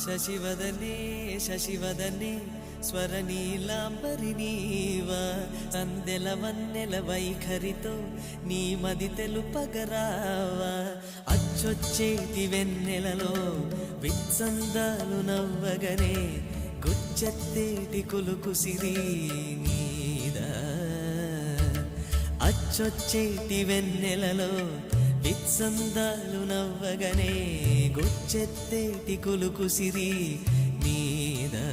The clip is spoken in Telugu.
శశివదనే శశివదనే స్వరనీలాంబరి నీవా సందెల వన్నెల వైఖరితో నీ మది తెలుపగరావా అచ్చొచ్చేటి వెన్నెలలో విత్సందాలు నవ్వగనే గుచ్చెత్తేటి కులుకు సిరి నీదా అచ్చొచ్చేటి వెన్నెలలో విత్సందాలు నవ్వగనే గుచ్చెత్తేటి కులుకు సిరి నీదా